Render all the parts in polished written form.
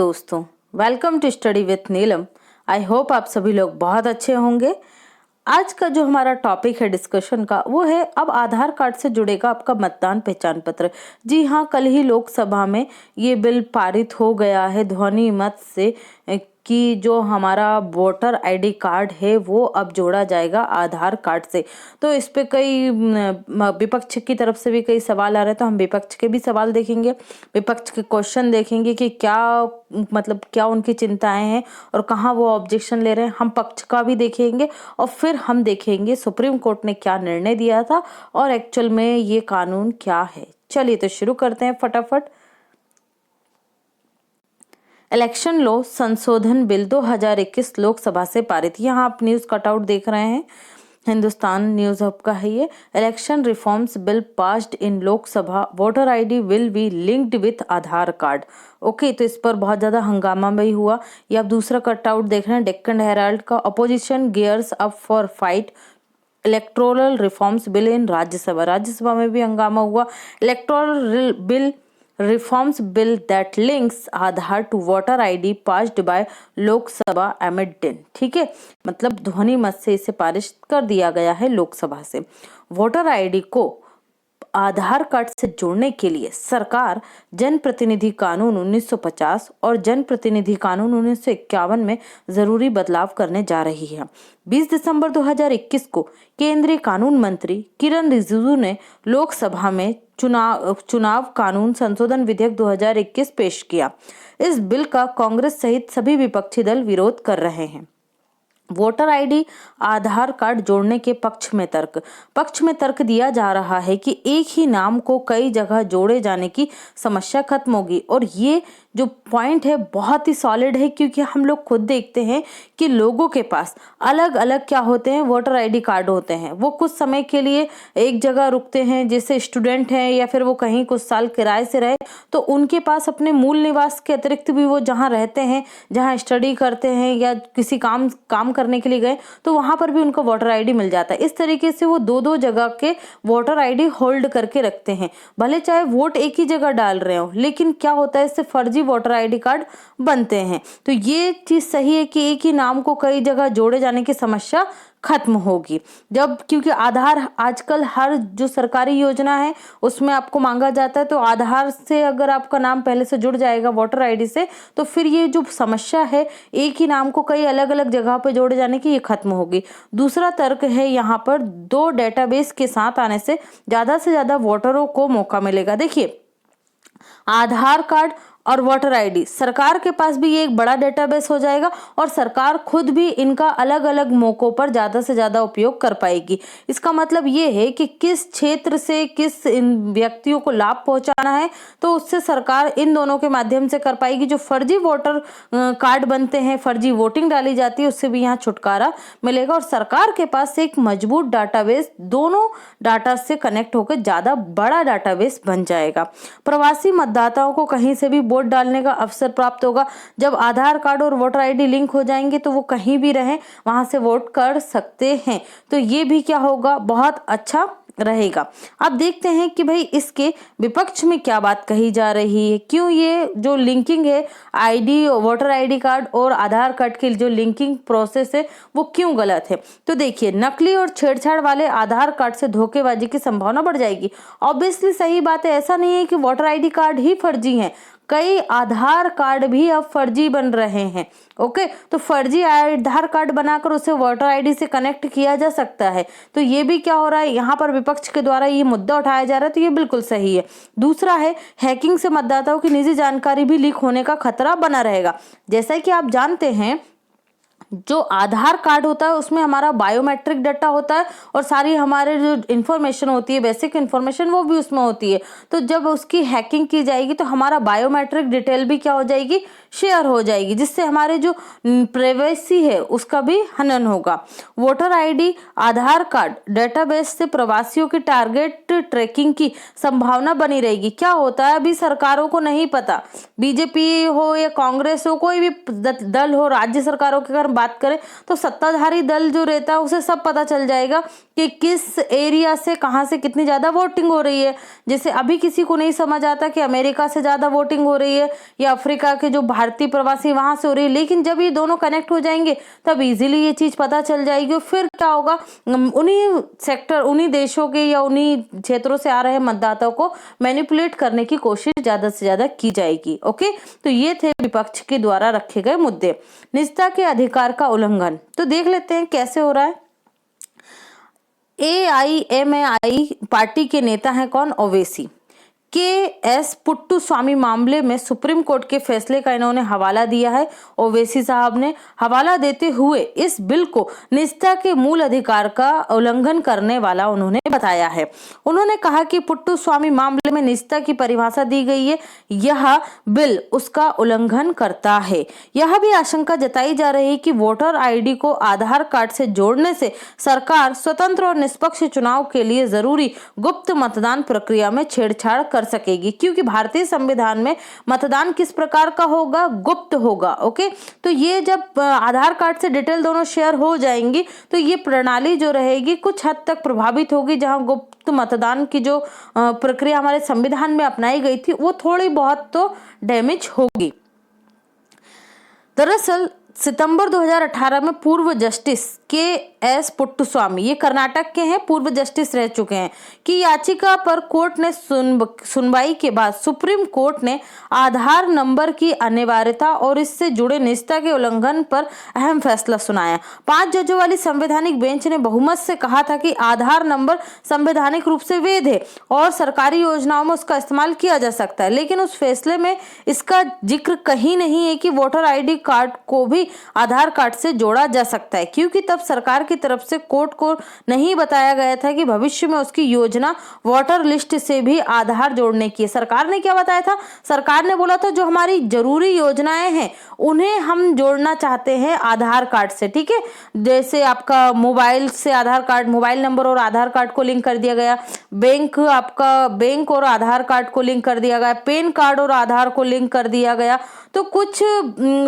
दोस्तों, welcome to study with Neelam. I hope आप सभी लोग बहुत अच्छे होंगे। आज का जो हमारा टॉपिक है डिस्कशन का वो है अब आधार कार्ड से जुड़ेगा आपका मतदान पहचान पत्र। जी हाँ, कल ही लोकसभा में ये बिल पारित हो गया है ध्वनि मत से कि जो हमारा वोटर आईडी कार्ड है वो अब जोड़ा जाएगा आधार कार्ड से। तो इस पे कई विपक्ष की तरफ से भी कई सवाल आ रहे हैं, तो हम विपक्ष के भी सवाल देखेंगे, विपक्ष के क्वेश्चन देखेंगे कि क्या क्या उनकी चिंताएं हैं और कहाँ वो ऑब्जेक्शन ले रहे हैं। हम पक्ष का भी देखेंगे और फिर हम देखेंगे सुप्रीम कोर्ट ने क्या निर्णय दिया था और एक्चुअल में ये कानून क्या है। चलिए तो शुरू करते हैं फटाफट। इलेक्शन लॉ संशोधन बिल 2021 लोकसभा से पारित। यहाँ आप न्यूज कटआउट देख रहे हैं, हिंदुस्तान न्यूज हब का है ये। Election reforms bill passed in Lok Sabha, voter ID will be linked with Aadhaar card. Okay, तो इस पर बहुत ज्यादा हंगामा भी हुआ। ये आप दूसरा कटआउट देख रहे हैं डेक्कन हेराल्ड का। Opposition gears up for fight electoral reforms bill in Rajya Sabha. Rajya Sabha में भी हंगामा हुआ। Electoral bill reforms bill that links Aadhaar to voter ID passed by Lok Sabha amendment. ठीक है, मतलब ध्वनि मत से इसे पारित कर दिया गया है लोकसभा से। वोटर आईडी को आधार कार्ड से जोड़ने के लिए सरकार जनप्रतिनिधि कानून 1950 और जनप्रतिनिधि कानून 1951 में जरूरी बदलाव करने जा रही है। 20 दिसंबर 2021 को केंद्रीय कानून मंत्री किरण रिजिजू ने लोकसभा में चुनाव कानून संशोधन विधेयक 2021 पेश किया। इस बिल का कांग्रेस सहित सभी विपक्षी दल विरोध कर रहे हैं। वोटर आईडी आधार कार्ड जोड़ने के पक्ष में तर्क दिया जा रहा है कि एक ही नाम को कई जगह जोड़े जाने की समस्या खत्म होगी। और ये जो पॉइंट है बहुत ही सॉलिड है, क्योंकि हम लोग खुद देखते हैं कि लोगों के पास अलग अलग क्या होते हैं, वोटर आईडी कार्ड होते हैं। वो कुछ समय के लिए एक जगह रुकते हैं, जैसे स्टूडेंट हैं या फिर वो कहीं कुछ साल किराए से रहे, तो उनके पास अपने मूल निवास के अतिरिक्त भी वो जहाँ रहते हैं, जहाँ स्टडी करते हैं या किसी काम करने के लिए गए, तो वहां पर भी उनको वोटर आईडी मिल जाता है। इस तरीके से वो दो जगह के वोटर आईडी होल्ड करके रखते हैं। भले चाहे वोट एक ही जगह डाल रहे हो, लेकिन क्या होता है, इससे फर्जी वोटर आईडी कार्ड बनते हैं। तो ये चीज सही है कि एक ही नाम को कई जगह जोड़े जाने की समस्या खत्म होगी। जब क्योंकि आधार आजकल हर जो सरकारी योजना है उसमें आपको मांगा जाता है, तो आधार से अगर आपका नाम पहले से जुड़ जाएगा वोटर आईडी से, तो फिर ये जो समस्या है एक ही नाम को कई अलग अलग जगह पे जोड़े जाने की, ये खत्म होगी। दूसरा तर्क है यहाँ पर, 2 डेटाबेस के साथ आने से ज्यादा वोटरों को मौका मिलेगा। देखिए, आधार कार्ड और वोटर आईडी, सरकार के पास भी ये एक बड़ा डेटाबेस हो जाएगा और सरकार खुद भी इनका अलग अलग मौकों पर ज्यादा से ज्यादा उपयोग कर पाएगी। इसका मतलब ये है कि किस क्षेत्र से किस इन व्यक्तियों को लाभ पहुंचाना है, तो उससे सरकार इन दोनों के माध्यम से कर पाएगी। जो फर्जी वोटर कार्ड बनते हैं, फर्जी वोटिंग डाली जाती है, उससे भी यहाँ छुटकारा मिलेगा। और सरकार के पास एक मजबूत डाटाबेस दोनों डाटा से कनेक्ट होकर ज्यादा बड़ा डाटाबेस बन जाएगा। प्रवासी मतदाताओं को कहीं से भी वोट डालने का अवसर प्राप्त होगा। जब आधार कार्ड और वोटर आईडी लिंक हो जाएंगे तो वो कहीं भी रहें वहां से वोट कर सकते हैं। तो ये भी क्या होगा, बहुत अच्छा रहेगा। अब देखते हैं कि भाई इसके विपक्ष में क्या बात कही जा रही है, क्यों ये जो लिंकिंग है आईडी, वोटर आईडी कार्ड और आधार कार्ड की जो लिंकिंग प्रोसेस है वो क्यों गलत है। तो देखिए, नकली और छेड़छाड़ वाले आधार कार्ड से धोखेबाजी की संभावना बढ़ जाएगी। ऑब्वियसली सही बात है, ऐसा नहीं है कि वोटर आईडी कार्ड ही फर्जी हैं, कई आधार कार्ड भी अब फर्जी बन रहे हैं। ओके, तो फर्जी आधार कार्ड बनाकर उसे वोटर आईडी से कनेक्ट किया जा सकता है। तो ये भी क्या हो रहा है, यहाँ पर विपक्ष के द्वारा ये मुद्दा उठाया जा रहा है, तो ये बिल्कुल सही है। दूसरा है, हैकिंग से मतदाताओं की निजी जानकारी भी लीक होने का खतरा बना रहेगा। जैसा कि आप जानते हैं, जो आधार कार्ड होता है उसमें हमारा बायोमेट्रिक डाटा होता है और सारी हमारे जो इन्फॉर्मेशन होती है, बेसिक इन्फॉर्मेशन, वो भी उसमें होती है। तो जब उसकी हैकिंग की जाएगी तो हमारा बायोमेट्रिक डिटेल भी क्या हो जाएगी, शेयर हो जाएगी, जिससे हमारे जो प्राइवेसी है उसका भी हनन होगा। वोटर आईडी आधार कार्ड डेटाबेस से प्रवासियों की टारगेट ट्रैकिंग की संभावना बनी रहेगी। क्या होता है, अभी सरकारों को नहीं पता, बीजेपी हो या कांग्रेस हो, कोई भी दल हो, राज्य सरकारों की अगर बात करें तो सत्ताधारी दल जो रहता है उसे सब पता चल जाएगा कि किस एरिया से कहां से कितनी ज्यादा वोटिंग हो रही है। जैसे अभी किसी को नहीं समझ आता कि अमेरिका से ज्यादा वोटिंग हो रही है या अफ्रीका के जो भारतीय प्रवासी वहां से हो रही है, लेकिन जब ये दोनों कनेक्ट हो जाएंगे तब इजीली ये चीज पता चल जाएगी। और फिर क्या होगा, उन्हीं देशों के या उन्हीं क्षेत्रों से आ रहे मतदाताओं को मैनिपुलेट करने की कोशिश ज्यादा से ज्यादा की जाएगी। ओके, तो ये थे विपक्ष के द्वारा रखे गए मुद्दे। निजता के अधिकार का उल्लंघन, तो देख लेते हैं कैसे हो रहा है। AIMAI पार्टी के नेता हैं कौन, ओवैसी। KS पुट्टुस्वामी मामले में सुप्रीम कोर्ट के फैसले का इन्होंने हवाला दिया है। ओवैसी साहब ने हवाला देते हुए इस बिल को निजता के मूल अधिकार का उल्लंघन करने वाला उन्होंने बताया है। उन्होंने कहा कि पुट्टुस्वामी मामले में निजता की परिभाषा दी गई है, यह बिल उसका उल्लंघन करता है। यह भी आशंका जताई जा रही है कि वोटर ID को आधार कार्ड से जोड़ने से सरकार स्वतंत्र और निष्पक्ष चुनाव के लिए जरूरी गुप्त मतदान प्रक्रिया में छेड़छाड़ कर सकेगी, क्योंकि भारतीय संविधान में मतदान किस प्रकार का होगा, गुप्त होगा। ओके, तो ये जब आधार कार्ड से डिटेल दोनों शेयर हो जाएंगी तो ये प्रणाली जो रहेगी कुछ हद तक प्रभावित होगी। जहां गुप्त मतदान की जो प्रक्रिया हमारे संविधान में अपनाई गई थी वो थोड़ी बहुत तो डैमेज होगी। दरअसल सितंबर 2018 में पूर्व जस्टिस KS पुट्टुस्वामी, ये कर्नाटक के हैं, पूर्व जस्टिस रह चुके हैं, की याचिका पर कोर्ट ने सुनवाई के बाद सुप्रीम कोर्ट ने आधार नंबर की अनिवार्यता और इससे जुड़े निजता के उल्लंघन पर अहम फैसला सुनाया। 5 जजों वाली संवैधानिक बेंच ने बहुमत से कहा था कि आधार नंबर संवैधानिक रूप से वैध है और सरकारी योजनाओं में उसका इस्तेमाल किया जा सकता है, लेकिन उस फैसले में इसका जिक्र कहीं नहीं है कि वोटर ID कार्ड को भी आधार कार्ड से जोड़ा जा सकता है, क्योंकि तब सरकार की तरफ से कोर्ट को नहीं बताया गया था कि भविष्य में उसकी योजना वोटर लिस्ट से भी आधार जोड़ने की है। सरकार ने क्या बताया था, सरकार ने बोला था जो हमारी जरूरी योजनाएं हैं उन्हें हम जोड़ना चाहते हैं आधार कार्ड से। ठीक है, जैसे आपका मोबाइल से आधार कार्ड, मोबाइल नंबर और आधार कार्ड को लिंक कर दिया गया, आपका बैंक और आधार कार्ड को लिंक कर दिया गया, पैन कार्ड और आधार को लिंक कर दिया गया। तो कुछ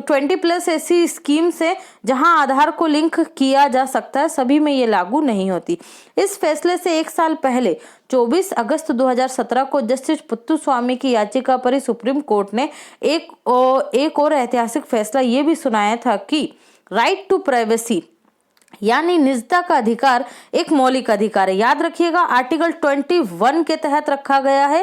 20+ ऐसी स्कीम्स है जहां आधार को लिंक किया जा सकता है, सभी में ये लागू नहीं होती। इस फैसले से 1 साल पहले 24 अगस्त 2017 को जस्टिस पुट्टुस्वामी की याचिका पर ही सुप्रीम कोर्ट ने एक और ऐतिहासिक फैसला ये भी सुनाया था कि राइट टू प्राइवेसी यानी निजता का अधिकार एक मौलिक अधिकार है। याद रखिएगा, आर्टिकल 21 के तहत रखा गया है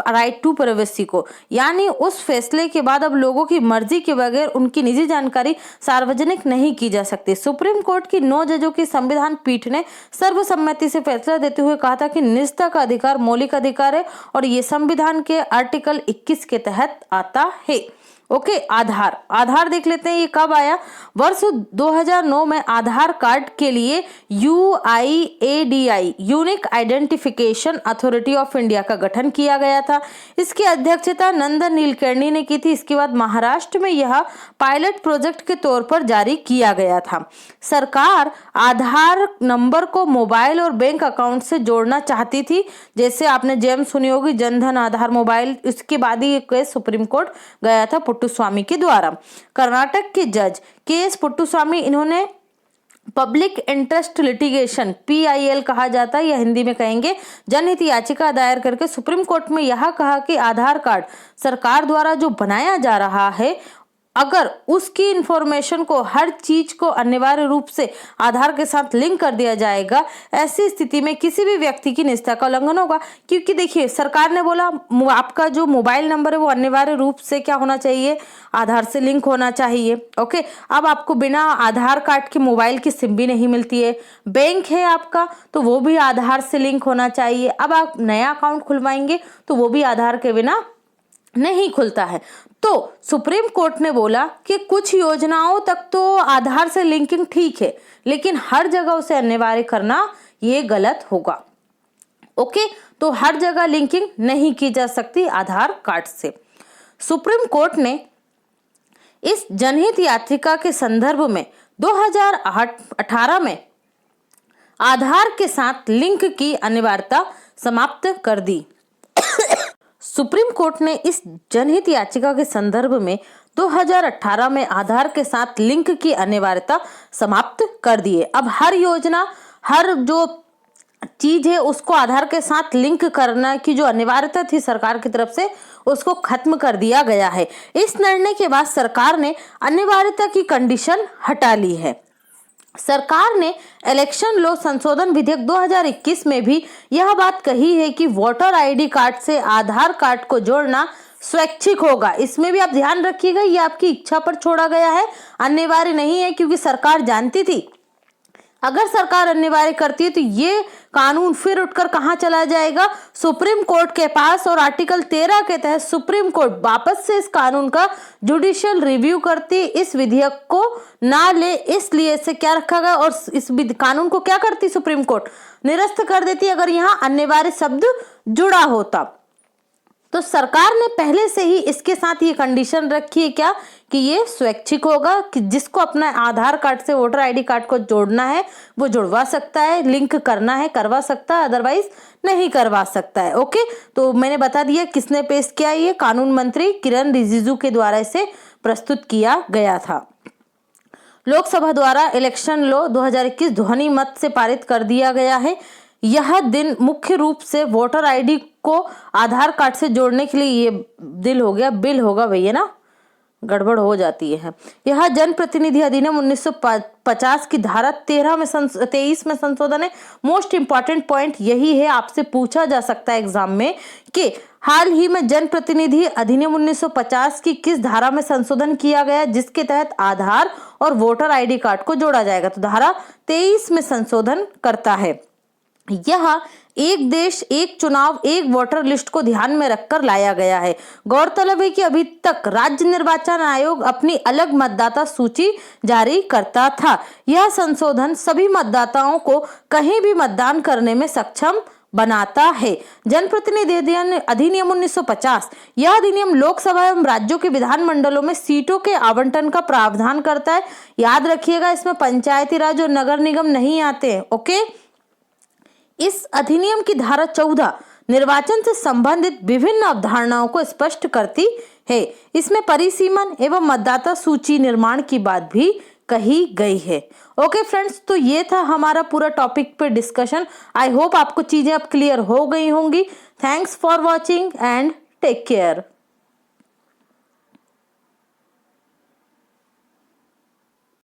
राइट टू प्राइवेसी को, यानी उस फैसले के बाद अब लोगों की मर्जी के बगैर उनकी निजी जानकारी सार्वजनिक नहीं की जा सकती। सुप्रीम कोर्ट की 9 जजों की संविधान पीठ ने सर्वसम्मति से फैसला देते हुए कहा था कि निजता का अधिकार मौलिक अधिकार है और ये संविधान के आर्टिकल 21 के तहत आता है। ओके, आधार देख लेते हैं ये कब आया। वर्ष 2009 में आधार कार्ड के लिए UIADI unique identification authority of India का गठन किया गया था। इसकी अध्यक्षता नंदन नीलकर्णी ने की थी। इसके बाद महाराष्ट्र में यह पायलट प्रोजेक्ट के तौर पर जारी किया गया था। सरकार आधार नंबर को मोबाइल और बैंक अकाउंट से जोड़ना चाहती थी, जैसे आपने जेम सुनी होगी, जनधन आधार मोबाइल। इसके बाद ही केस सुप्रीम कोर्ट गया था पुट्टुस्वामी के द्वारा। कर्नाटक के जज KS पुट्टुस्वामी, इन्होंने पब्लिक इंटरेस्ट लिटिगेशन PIL कहा जाता है या हिंदी में कहेंगे जनहित याचिका दायर करके सुप्रीम कोर्ट में यह कहा कि आधार कार्ड सरकार द्वारा जो बनाया जा रहा है, अगर उसकी इंफॉर्मेशन को, हर चीज को अनिवार्य रूप से आधार के साथ लिंक कर दिया जाएगा, ऐसी स्थिति में किसी भी व्यक्ति की निजता का उल्लंघन होगा। क्योंकि देखिए, सरकार ने बोला आपका जो मोबाइल नंबर है वो अनिवार्य रूप से क्या होना चाहिए, आधार से लिंक होना चाहिए। ओके, अब आपको बिना आधार कार्ड के मोबाइल की सिम भी नहीं मिलती है। बैंक है आपका तो वो भी आधार से लिंक होना चाहिए। अब आप नया अकाउंट खुलवाएंगे तो वो भी आधार के बिना नहीं खुलता है। तो सुप्रीम कोर्ट ने बोला कि कुछ योजनाओं तक तो आधार से लिंकिंग ठीक है, लेकिन हर जगह उसे अनिवार्य करना ये गलत होगा। ओके, तो हर जगह लिंकिंग नहीं की जा सकती आधार कार्ड से। सुप्रीम कोर्ट ने इस जनहित याचिका के संदर्भ में 2018 में आधार के साथ लिंक की अनिवार्यता समाप्त कर दी। सुप्रीम कोर्ट ने इस जनहित याचिका के संदर्भ में 2018 में आधार के साथ लिंक की अनिवार्यता समाप्त कर दी है। अब हर योजना, हर जो चीज है उसको आधार के साथ लिंक करना की जो अनिवार्यता थी सरकार की तरफ से, उसको खत्म कर दिया गया है। इस निर्णय के बाद सरकार ने अनिवार्यता की कंडीशन हटा ली है। सरकार ने इलेक्शन लॉ संशोधन विधेयक 2021 में भी यह बात कही है कि वोटर आईडी कार्ड से आधार कार्ड को जोड़ना स्वैच्छिक होगा। इसमें भी आप ध्यान रखिएगा, ये आपकी इच्छा पर छोड़ा गया है, अनिवार्य नहीं है, क्योंकि सरकार जानती थी अगर सरकार अनिवार्य करती है तो ये कानून फिर उठकर कहां चला जाएगा, सुप्रीम कोर्ट के पास। और आर्टिकल 13 के तहत सुप्रीम कोर्ट वापस से इस कानून का जुडिशियल रिव्यू करती, इस विधेयक को ना ले, इसलिए इसे क्या रखा गया। और इस कानून को क्या करती सुप्रीम कोर्ट, निरस्त कर देती अगर यहां अनिवार्य शब्द जुड़ा होता। तो सरकार ने पहले से ही इसके साथ ये कंडीशन रखी है क्या, कि ये स्वैच्छिक होगा, कि जिसको अपना आधार कार्ड से वोटर आईडी कार्ड को जोड़ना है वो जुड़वा सकता है, लिंक करना है करवा सकता है, अदरवाइज नहीं करवा सकता है। ओके, तो मैंने बता दिया किसने पेश किया, ये कानून मंत्री किरण रिजिजू के द्वारा इसे प्रस्तुत किया गया था। लोकसभा द्वारा इलेक्शन लॉ 2021 ध्वनि मत से पारित कर दिया गया है। यह दिन मुख्य रूप से वोटर आईडी को आधार कार्ड से जोड़ने के लिए, ये बिल होगा भैया ना, गड़बड़ हो जाती है। यह जनप्रतिनिधि अधिनियम 1950 की धारा 23 में संशोधन है। मोस्ट इंपॉर्टेंट पॉइंट यही है, आपसे पूछा जा सकता है एग्जाम में कि हाल ही में जनप्रतिनिधि अधिनियम 1950 की किस धारा में संशोधन किया गया, जिसके तहत आधार और वोटर आईडी कार्ड को जोड़ा जाएगा। तो धारा 23 में संशोधन करता है। यह एक देश एक चुनाव एक वोटर लिस्ट को ध्यान में रखकर लाया गया है। गौरतलब है कि अभी तक राज्य निर्वाचन आयोग अपनी अलग मतदाता सूची जारी करता था। यह संशोधन सभी मतदाताओं को कहीं भी मतदान करने में सक्षम बनाता है। जनप्रतिनिधि अधिनियम 1950, यह अधिनियम लोकसभा एवं राज्यों के विधानमंडलों में सीटों के आवंटन का प्रावधान करता है। याद रखिएगा, इसमें पंचायती राज और नगर निगम नहीं आते हैं। ओके, इस अधिनियम की धारा 14 निर्वाचन से संबंधित विभिन्न अवधारणाओं को स्पष्ट करती है। इसमें परिसीमन एवं मतदाता सूची निर्माण की बात भी कही गई है। ओके फ्रेंड्स, तो ये था हमारा पूरा टॉपिक पे डिस्कशन। आई होप आपको चीजें अब क्लियर हो गई होंगी। Thanks for watching and take care.